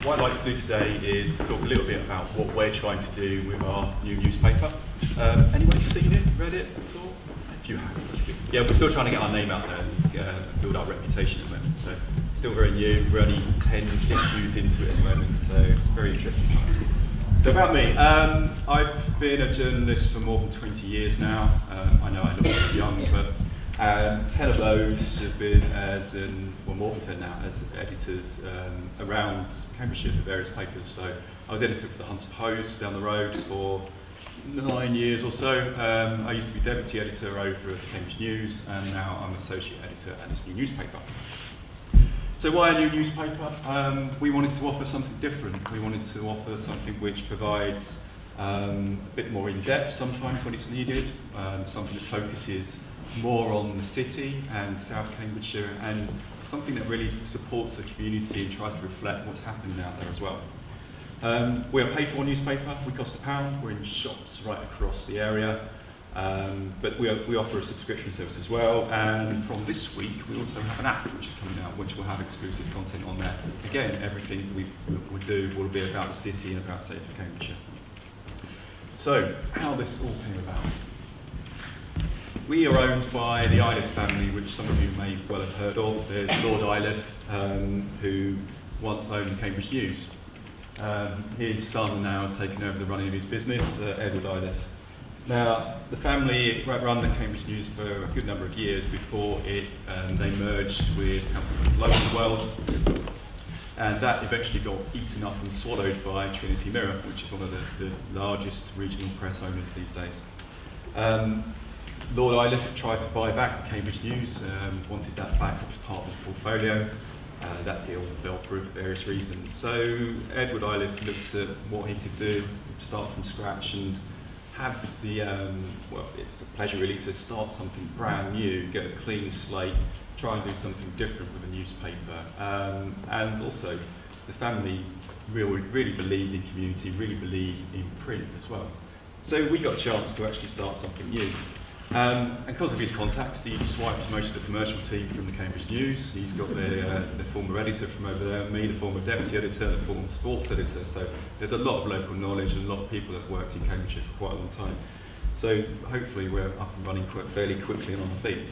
What I'd like to do today is to talk a little bit about what we're trying to do with our new newspaper. Anyone seen it, read it at all? If you have, that's good. Yeah, we're still trying to get our name out there and build our reputation at the moment. So still very new. We're only 10 issues into it at the moment, so it's very interesting times. So about me, I've been a journalist for more than 20 years now. I know I look a bit young, but 10 of those have been more than 10 now, as editors around Cambridgeshire for various papers. So I was editor for the Hunter Post down the road for 9 years or so. I used to be deputy editor over at the Cambridge News, and now I'm associate editor at this new newspaper. So why a new newspaper? We wanted to offer something different. We wanted to offer something which provides a bit more in depth sometimes when it's needed, something that focuses more on the city and South Cambridgeshire, and something that really supports the community and tries to reflect what's happening out there as well. We're a paid-for newspaper. We cost £1. We're in shops right across the area, but we offer a subscription service as well. And from this week, we also have an app which is coming out, which will have exclusive content on there. Again, everything we do will be about the city and about safer Cambridgeshire. So, how this all came about. We are owned by the Iliff family, which some of you may well have heard of. There's Lord Iliff, who once owned the Cambridge News. His son now has taken over the running of his business, Edward Iliff. Now, the family run the Cambridge News for a good number of years before they merged with a company called Local World, and that eventually got eaten up and swallowed by Trinity Mirror, which is one of the largest regional press owners these days. Lord Iliff tried to buy back the Cambridge News, wanted that back as part of his portfolio. That deal fell through for various reasons. So Edward Iliff looked at what he could do, start from scratch and have the, well, it's a pleasure really to start something brand new, get a clean slate, try and do something different with a newspaper. And also, the family really believed in community, really believed in print as well. So we got a chance to actually start something new. And because of his contacts, he swiped most of the commercial team from the Cambridge News. He's got the former editor from over there, me, the former deputy editor, the former sports editor. So there's a lot of local knowledge and a lot of people that have worked in Cambridgeshire for quite a long time. So hopefully we're up and running fairly quickly and on the feet.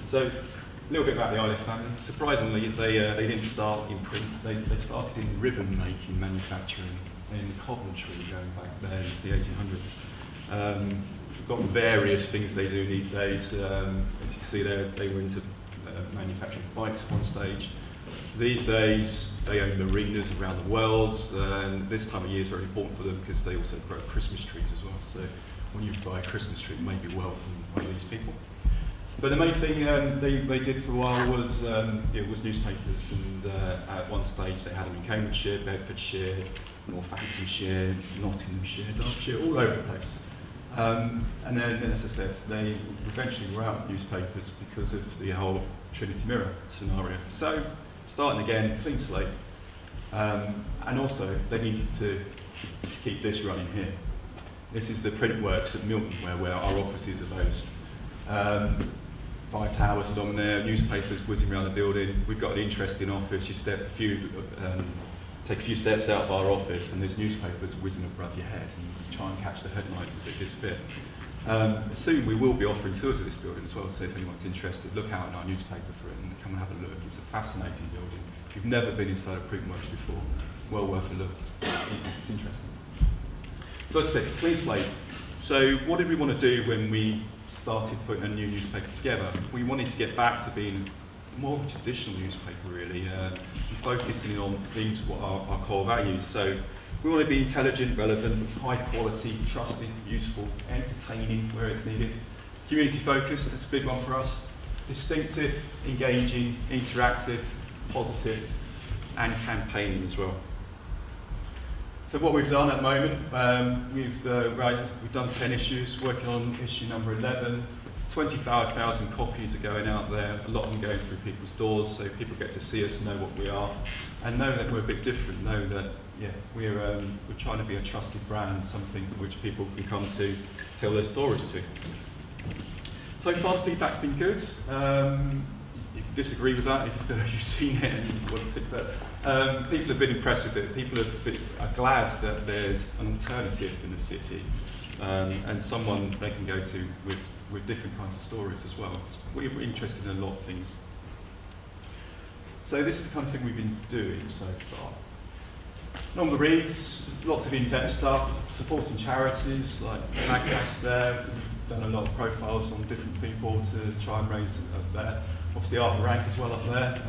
So a little bit about the Iliff family. Surprisingly, they didn't start in print. They started in ribbon making manufacturing in Coventry going back there into the 1800s. Got various things they do these days. As you see there, they were into manufacturing bikes at one stage. These days, they own marinas around the world, and this time of year is very important for them because they also grow Christmas trees as well. So when you buy a Christmas tree, it may be well from one of these people. But the main thing they did for a while was newspapers, and at one stage they had them in Cambridgeshire, Bedfordshire, Northamptonshire, Nottinghamshire, Derbyshire, all over the place. And then, as I said, they eventually were out of newspapers because of the whole Trinity Mirror scenario. So, starting again, clean slate. And also, they needed to keep this running here. This is the print works at Milton, where our offices are based. 5 towers along there, newspapers whizzing around the building. We've got an interesting office. You take a few steps out of our office, and there's newspapers whizzing above your head, and you try and catch the headlines as they disappear. Soon we will be offering tours of this building as well, so if anyone's interested, look out in our newspaper for it and come and have a look. It's a fascinating building. If you've never been inside a printworks before, well worth a look. It's interesting. So as I said, clean slate. So what did we want to do when we started putting a new newspaper together? We wanted to get back to being more of a traditional newspaper, really, focusing on things what are our core values. So we want to be intelligent, relevant, high quality, trusted, useful, entertaining where it's needed. Community focus, that's a big one for us. Distinctive, engaging, interactive, positive, and campaigning as well. So what we've done at the moment, we've done 10 issues, working on issue number 11. 25,000 copies are going out there, a lot of them going through people's doors, so people get to see us, know what we are, and know that we're a bit different, know that we're trying to be a trusted brand, something which people can come to tell their stories to. So far the feedback's been good. you can disagree with that if you've seen it and you want to, but people have been impressed with it. People are glad that there's an alternative in the city and someone they can go to with different kinds of stories as well. We're interested in a lot of things. So this is the kind of thing we've been doing so far. On the reads, lots of in-depth stuff, supporting charities like Magcast there. We've done a lot of profiles on different people to try and raise their, obviously Arthur Rank as well up there.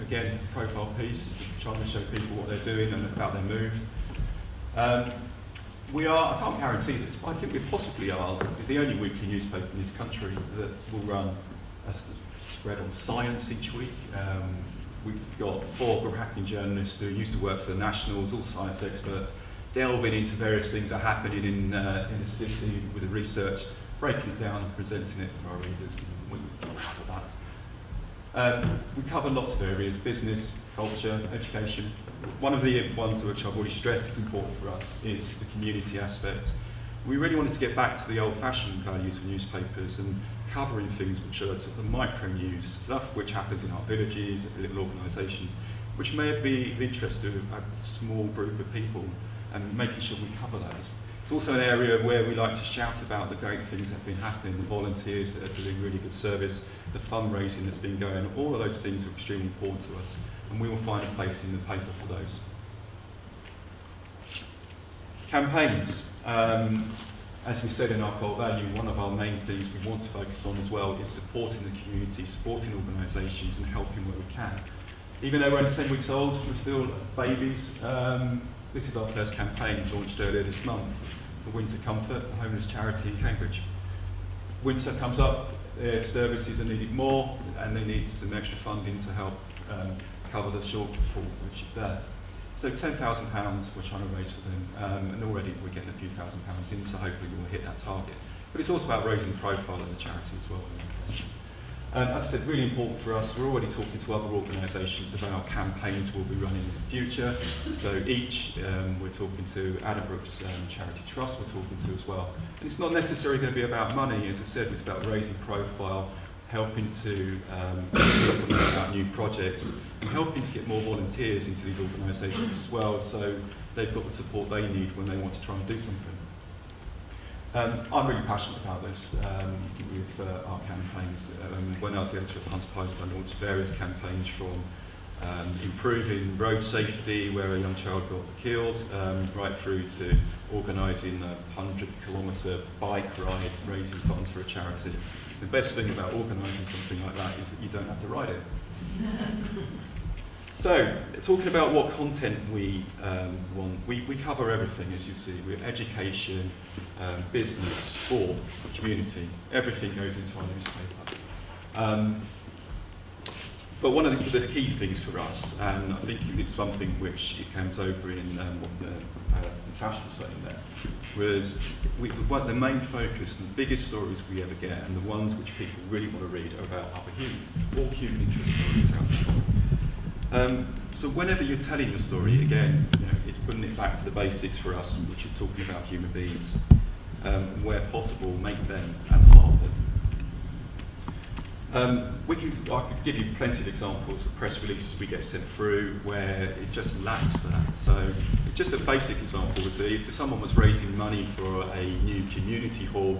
Again, profile piece, trying to show people what they're doing and about their move. We are, I can't guarantee this, but I think we possibly are the only weekly newspaper in this country that will run a spread on science each week. We've got 4 hacking journalists who used to work for the Nationals, all science experts, delving into various things that are happening in the city with the research, breaking it down and presenting it for our readers. And we cover that. We cover lots of areas: business, culture, education. One of the ones which I've already stressed is important for us is the community aspect. We really wanted to get back to the old-fashioned values of newspapers and covering things which are sort of the micro-news, stuff which happens in our villages, little organisations, which may be of interest to a small group of people, and making sure we cover those. It's also an area where we like to shout about the great things that have been happening, the volunteers that are doing really good service, the fundraising that's been going on. All of those things are extremely important to us, and we will find a place in the paper for those. Campaigns. As we said in our core value, one of our main things we want to focus on as well is supporting the community, supporting organisations and helping where we can. Even though we're only 10 weeks old, we're still babies. This is our first campaign launched earlier this month for Winter Comfort, a homeless charity in Cambridge. Winter comes up, their services are needed more and they need some extra funding to help cover the shortfall which is there. So £10,000 we're trying to raise for them, and already we're getting a few £1,000s in, so hopefully we'll hit that target. But it's also about raising the profile of the charity as well. As I said, really important for us. We're already talking to other organisations about campaigns we'll be running in the future. So each, we're talking to Addenbrook's Charity Trust, we're talking to as well. And it's not necessarily going to be about money, as I said, it's about raising profile, helping to talk about new projects, and helping to get more volunteers into these organisations as well, so they've got the support they need when they want to try and do something. I'm really passionate about this with our campaigns. When I was the editor of the Hunter Post, I launched various campaigns from improving road safety, where a young child got killed, right through to organising a 100-kilometre bike ride, raising funds for a charity. The best thing about organising something like that is that you don't have to ride it. So, talking about what content we want, we cover everything, as you see. We're education, business, sport, community. Everything goes into our newspaper. But one of the key things for us, and I think it's something which it comes over in what Natasha was saying there, was the main focus and the biggest stories we ever get, and the ones which people really want to read, are about other humans. All human interest stories out there. So whenever you're telling your story, again, it's putting it back to the basics for us, which is talking about human beings. Where possible, make them and part of them. I could give you plenty of examples of press releases we get sent through where it just lacks that. So just a basic example was if someone was raising money for a new community hall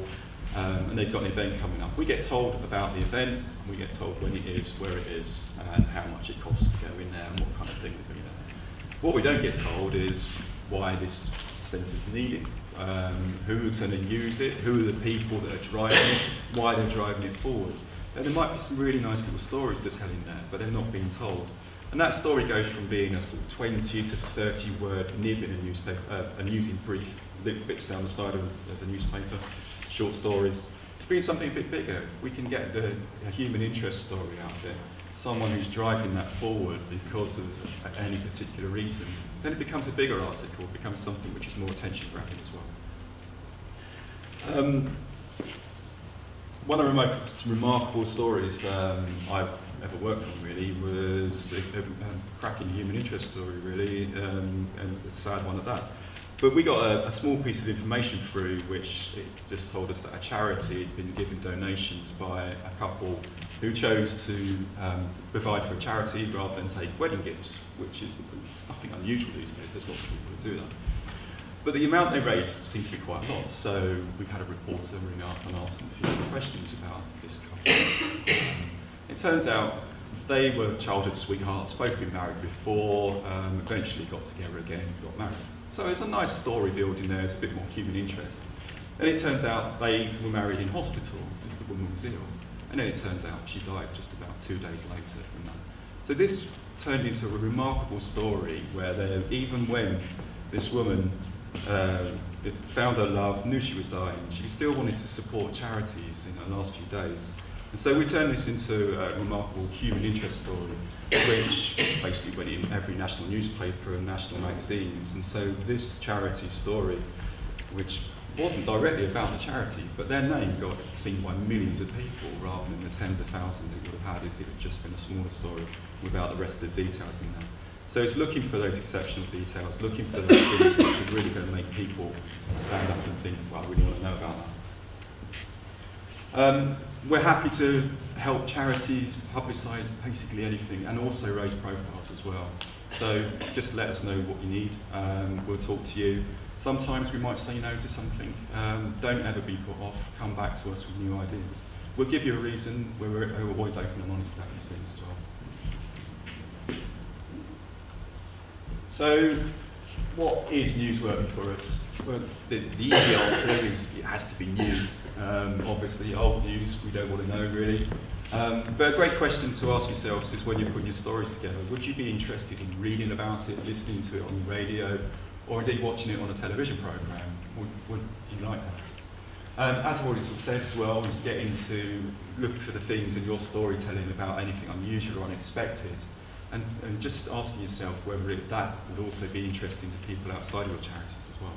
and they've got an event coming up, we get told about the event, and we get told when it is, where it is, and how much it costs to go in there, and what kind of thing they're doing there. What we don't get told is why this centre is needed, who's going to use it, who are the people that are driving it, why they're driving it forward. And there might be some really nice little stories to tell in there, but they're not being told. And that story goes from being a sort of 20 to 30 word nib in a newspaper, a newsy brief, little bits down the side of the newspaper, short stories, to being something a bit bigger. We can get a human interest story out there, someone who's driving that forward because of any particular reason. Then it becomes a bigger article, it becomes something which is more attention grabbing as well. One of the most remarkable stories I've ever worked on really was a cracking human interest story really, and a sad one at that. But we got a small piece of information through which it just told us that a charity had been given donations by a couple who chose to provide for a charity rather than take wedding gifts, which is nothing unusual these days. There's lots of people who do that. But the amount they raised seemed to be quite a lot, so we've had a reporter ring up and ask them a few questions about this couple. It turns out they were childhood sweethearts, both been married before, eventually got together again, got married. So it's a nice story building there, it's a bit more human interest. Then it turns out they were married in hospital because the woman was ill. And then it turns out she died just about 2 days later from that. So this turned into a remarkable story where even when this woman found her love, knew she was dying, she still wanted to support charities in her last few days. And so we turned this into a remarkable human interest story, which basically went in every national newspaper and national magazines. And so this charity story, which wasn't directly about the charity, but their name got seen by millions of people rather than the tens of thousands it would have had if it had just been a smaller story without the rest of the details in there. So it's looking for those exceptional details, looking for those things which are really going to make people stand up and think, well, I really want to know about that. We're happy to help charities publicise basically anything and also raise profiles as well. So just let us know what you need. We'll talk to you. Sometimes we might say no to something. Don't ever be put off. Come back to us with new ideas. We'll give you a reason. We're always open and honest about these things as well. So what is newsworthy for us? Well, the easy answer is it has to be new. Obviously, old news, we don't want to know really. But a great question to ask yourselves is when you're putting your stories together, would you be interested in reading about it, listening to it on the radio, or indeed watching it on a television programme? Would you like that? As I've already sort of said as well, is getting to look for the things in your storytelling about anything unusual or unexpected, and just asking yourself whether that would also be interesting to people outside of your charities as well.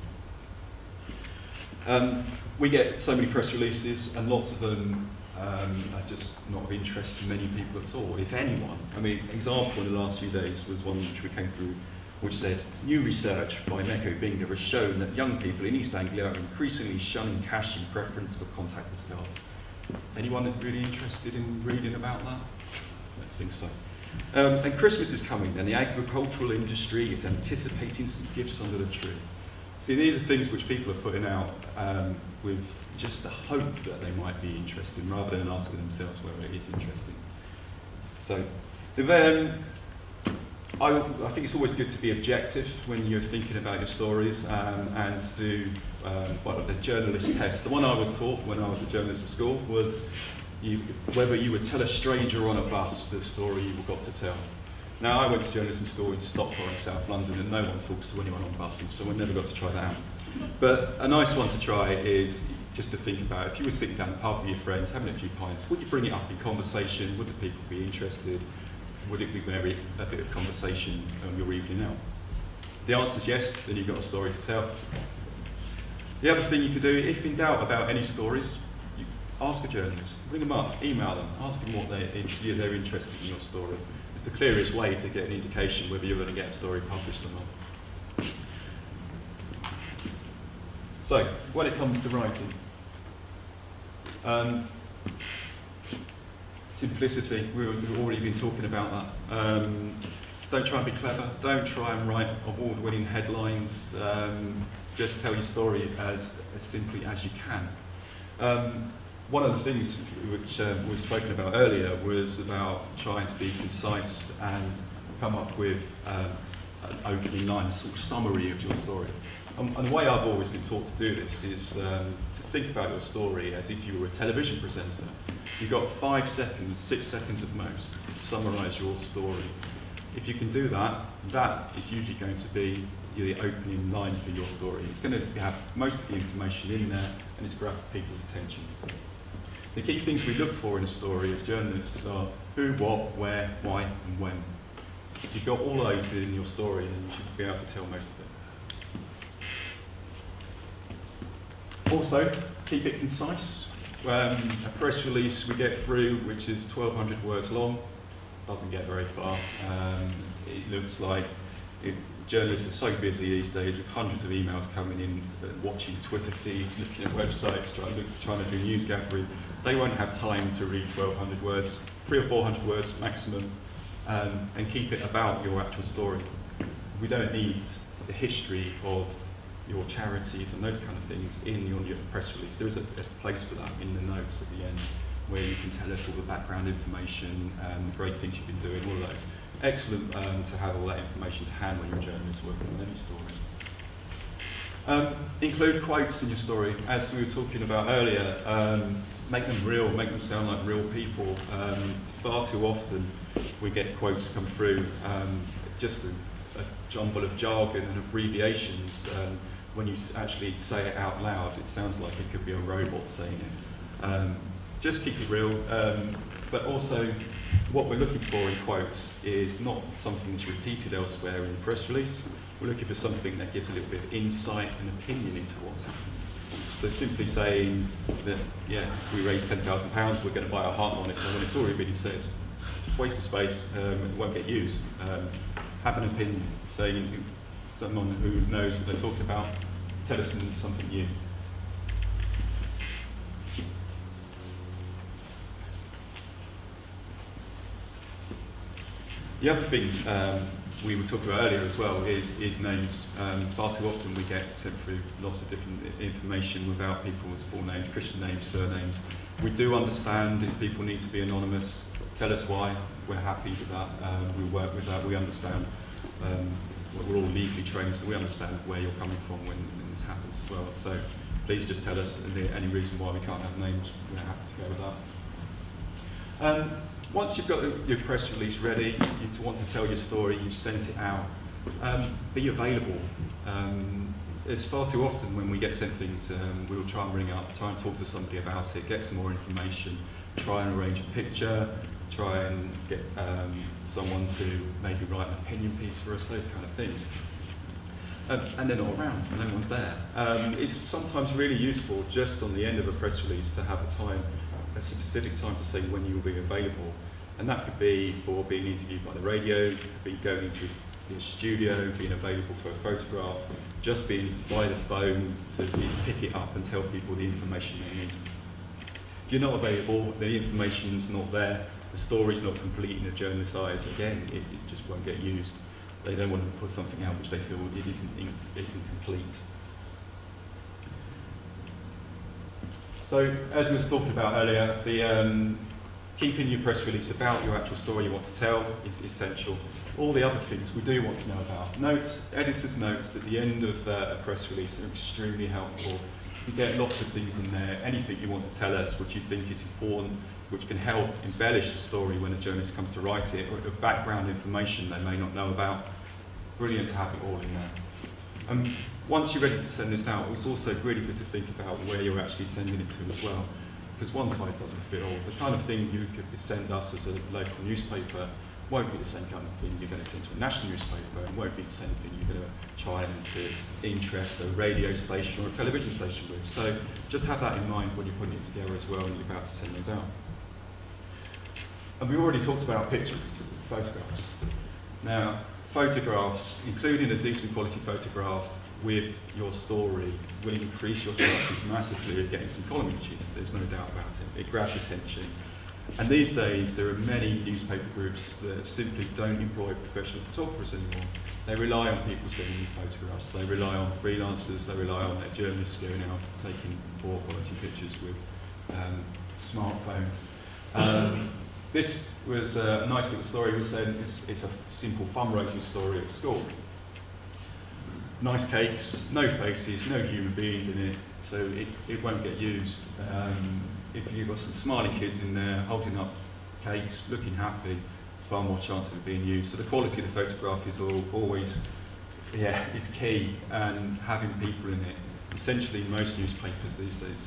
We get so many press releases, and lots of them are just not of interest to many people at all, if anyone. I mean, example in the last few days was one which we came through, which said, new research by Meko Binga has shown that young people in East Anglia are increasingly shunning cash in preference for contactless cards. Anyone really interested in reading about that? I don't think so. And Christmas is coming, and the agricultural industry is anticipating some gifts under the tree. See, these are things which people are putting out with just the hope that they might be interested, rather than asking themselves whether it is interesting. So, I think it's always good to be objective when you're thinking about your stories and to do the journalist test. The one I was taught when I was at journalism school was whether you would tell a stranger on a bus the story you've got to tell. Now, I went to journalism school in Stockport in South London, and no one talks to anyone on buses, so we never got to try that out. But a nice one to try is just to think about, if you were sitting down at the pub with your friends, having a few pints, would you bring it up in conversation? Would the people be interested? Would it be a bit of conversation on your evening out? The answer is yes, then you've got a story to tell. The other thing you could do, if in doubt about any stories, you ask a journalist, ring them up, email them, ask them if they're interested in your story. It's the clearest way to get an indication whether you're going to get a story published or not. So, when it comes to writing, simplicity, we've already been talking about that. Don't try and be clever, don't try and write award-winning headlines, just tell your story as simply as you can. One of the things which we've spoken about earlier was about trying to be concise and come up with an opening line, a sort of summary of your story. And the way I've always been taught to do this is to think about your story as if you were a television presenter. You've got 5 seconds, 6 seconds at most to summarise your story. If you can do that, that is usually going to be the opening line for your story. It's going to have most of the information in there, and it's grab people's attention. The key things we look for in a story as journalists are who, what, where, why, and when. If you've got all those in your story, then you should be able to tell most of it. Also, keep it concise. A press release we get through, which is 1,200 words long, doesn't get very far. It looks like Journalists are so busy these days with hundreds of emails coming in, watching Twitter feeds, looking at websites, trying to do news gathering. They won't have time to read 1,200 words, 300 or 400 words maximum, and keep it about your actual story. We don't need the history of your charities and those kind of things in your press release. There is a place for that in the notes at the end, where you can tell us all the background information, the great things you've been doing, all of those. Excellent to have all that information to hand when you're a journalist working on any story. Include quotes in your story, as we were talking about earlier. Make them real, make them sound like real people. Far too often we get quotes come through, just a jumble of jargon and abbreviations. When you actually say it out loud, it sounds like it could be a robot saying it. Just keep it real, but also what we're looking for in quotes is not something that's repeated elsewhere in the press release. We're looking for something that gives a little bit of insight and opinion into what's happening. So simply saying that, yeah, we raised £10,000, we're going to buy a heart monitor, when it's already been said, waste of space, it won't get used. Have an opinion, saying someone who knows what they're talking about, tell us something new. The other thing we were talking about earlier as well is names. Far too often we get sent through lots of different information without people's full names, Christian names, surnames. We do understand if people need to be anonymous. Tell us why. We're happy with that. We work with that. We understand. We're all legally trained, so we understand where you're coming from when this happens as well. So please just tell us any reason why we can't have names. We're happy to go with that. Once you've got your press release ready, you want to tell your story, you've sent it out, be available. It's far too often when we get sent things, we'll try and ring up, try and talk to somebody about it, get some more information, try and arrange a picture, try and get someone to maybe write an opinion piece for us, those kind of things. And they're not around, so no one's there. It's sometimes really useful just on the end of a press release to have a specific time to say when you will be available. And that could be for being interviewed by the radio, could be going into the studio, being available for a photograph, just being by the phone to pick it up and tell people the information they need. If you're not available, the information's not there, the story's not complete in a journalist's eyes, again, it just won't get used. They don't want to put something out which they feel it isn't complete. So, as we were talking about earlier, the keeping your press release about your actual story you want to tell is essential. All the other things we do want to know about. Notes, editor's notes at the end of a press release are extremely helpful. You get lots of things in there, anything you want to tell us which you think is important, which can help embellish the story when a journalist comes to write it, or background information they may not know about. Brilliant to have it all in there. Once you're ready to send this out, it's also really good to think about where you're actually sending it to as well. Because one side doesn't fit all. The kind of thing you could send us as a local newspaper won't be the same kind of thing you're going to send to a national newspaper, and won't be the same thing you're going to try and to interest a radio station or a television station with. So just have that in mind when you're putting it together as well and you're about to send those out. And we already talked about pictures, photographs. Now, photographs, including a decent quality photograph with your story, will increase your chances massively of getting some column inches. There's no doubt about it. It grabs your attention. And these days, there are many newspaper groups that simply don't employ professional photographers anymore. They rely on people sending them photographs. They rely on freelancers. They rely on their journalists going out taking poor quality pictures with smartphones. This was a nice little story. We said it's a simple fundraising story at school. Nice cakes, no faces, no human beings in it, so it won't get used. If you've got some smiley kids in there holding up cakes, looking happy, far more chance of it being used. So the quality of the photograph is always, it's key, and having people in it. Essentially, most newspapers these days,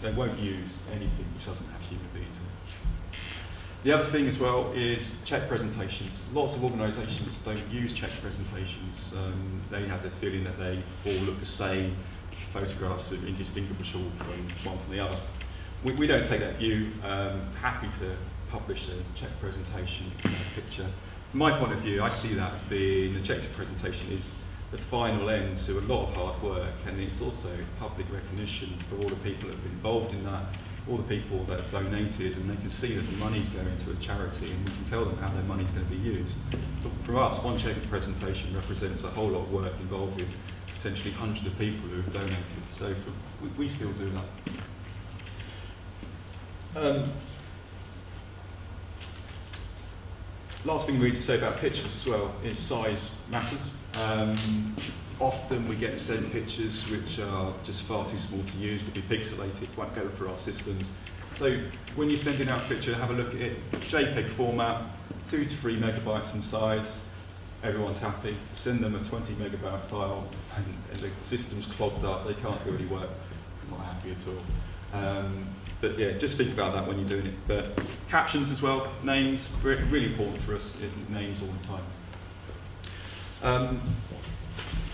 they won't use anything which doesn't have human beings in it. The other thing as well is check presentations. Lots of organisations don't use check presentations. They have the feeling that they all look the same, photographs are indistinguishable from one from the other. We don't take that view. Happy to publish a check presentation picture. from my point of view, I see that as being the objective presentation is the final end to a lot of hard work, and it's also public recognition for all the people that have been involved in that, all the people that have donated, and they can see that the money's going to a charity, and we can tell them how their money's going to be used. So for us, one objective presentation represents a whole lot of work involved with potentially hundreds of people who have donated, so we still do that. Last thing we need to say about pictures as well is size matters. Often we get sent pictures which are just far too small to use, will be pixelated, won't go through our systems. So when you're sending out a picture, have a look at it. JPEG format, 2 to 3 megabytes in size, everyone's happy. Send them a 20 megabyte file and the system's clogged up, they can't do any work. I'm not happy at all. But yeah, just think about that when you're doing it. But captions as well, names, really important for us, names all the time.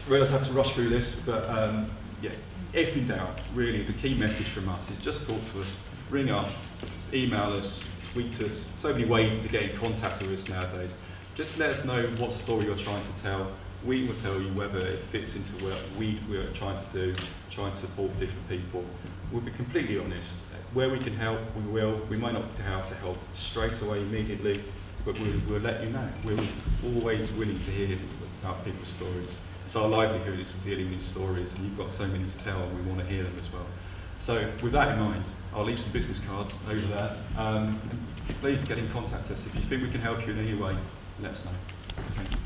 I realise I have to rush through this, but yeah, if in doubt, really the key message from us is just talk to us, ring up, email us, tweet us, so many ways to get in contact with us nowadays. Just let us know what story you're trying to tell. We will tell you whether it fits into what we're trying to do, trying to support different people. We'll be completely honest. Where we can help, we will. We might not be able to help straight away, immediately, but we'll let you know. We're always willing to hear about people's stories. It's our livelihood is dealing with stories, and you've got so many to tell, and we want to hear them as well. So with that in mind, I'll leave some business cards over there. And please get in contact with us. If you think we can help you in any way, let us know. Thank you.